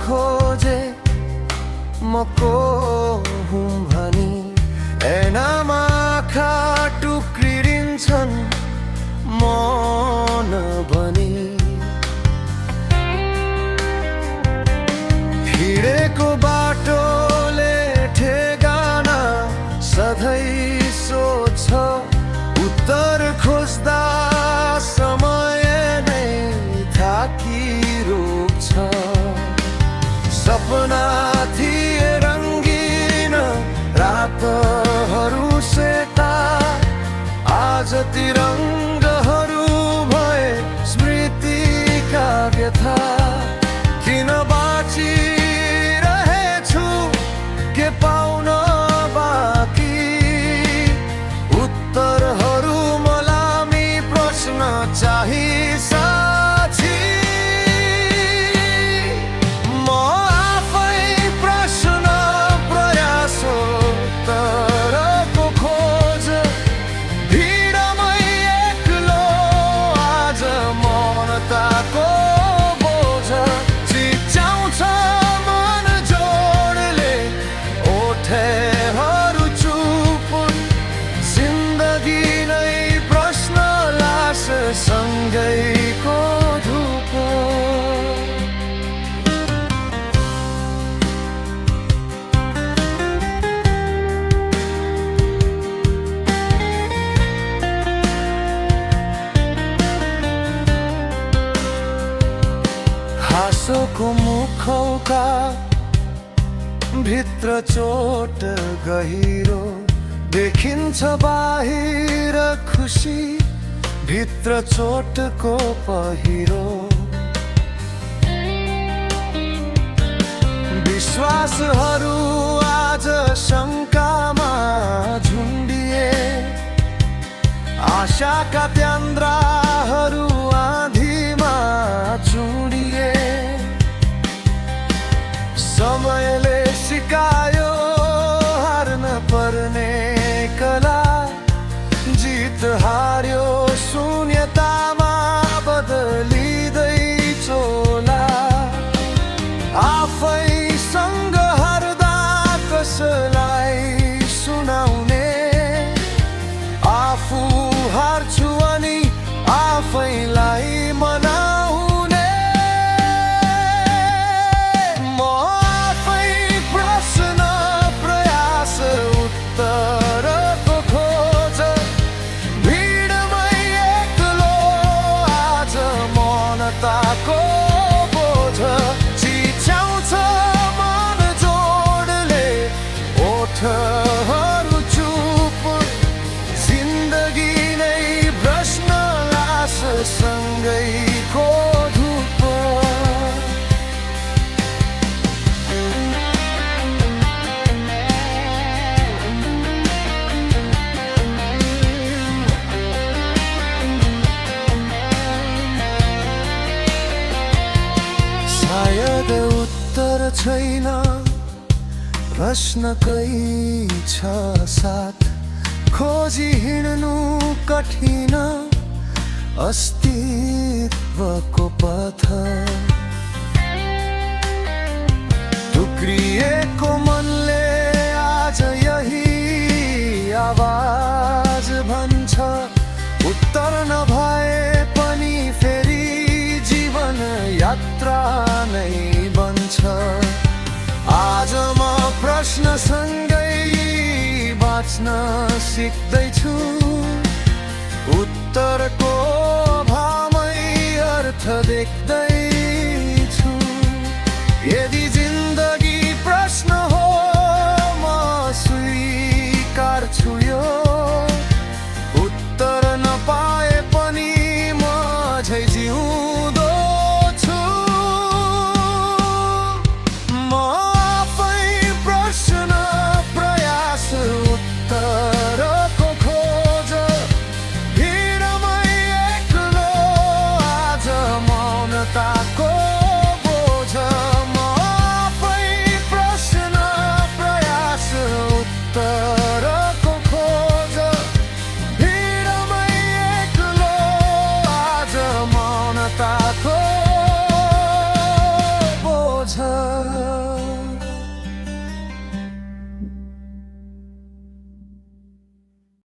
खोजे म को हुँ भनी ऐनामा आँखा टुक्रिन्छन् मन बनी हिँडेको बाटोले ठेगाना सधैँ सोध्छ उत्तर खोज्दा समय नै थाकी रोक्छ सपना थिए रङ्गीन रातहरू सेता आज तिरङ्गहरू भए स्मृतिका व्यथा किन बाँचिरहेछु के पाउन बाँकी उत्तरहरू मलामी प्रश्न चाहिँ साक्षी म आफै प्रश्न प्रयास उत्तरको खोज भिडमै एक्लो आज मौनताको बोझ चिच्याउँछ मन जोडले ओठेहरू चुप जिन्दगी नै प्रश्न लास सँगैको धुप हाँसोको मुखौका भित्र चोट गहिरो देखिन्छ बाहिर खुसी भित्र चोटको पहिरो विश्वासहरू आज शङ्कामा झुन्डिए आशाका त्यान्द्राहरू आँधीमा चुडिए समयले सिकायो हार्न पर्ने कला जित हार्यो शून्यतामा बदलिँदै चोला आफैसँग हार्दा कसलाई सुनाउने आफू हार्छु अनि आफैलाई मनाउने म आफै प्रश्न प्रयास उत्तरको खोज भिडमै एक्लो आज मौनताको बोझ चिच्याउँछ मन जोडले ओठहरू चुप जिन्दगी नै प्रश्न लास सँगैको धुप सायद उत्तर छैन प्रश्नकै छ साथ खोजी हिँड्नु कठिन अस्तित्वको पथ टुक्रिएको मनले आज यही आवाज भन्छ उत्तर नभए पनि फेरि जीवन यात्रा नै बन्छ आज म प्रश्नसँगै बाँच्न सिक्दैछु उत्तरको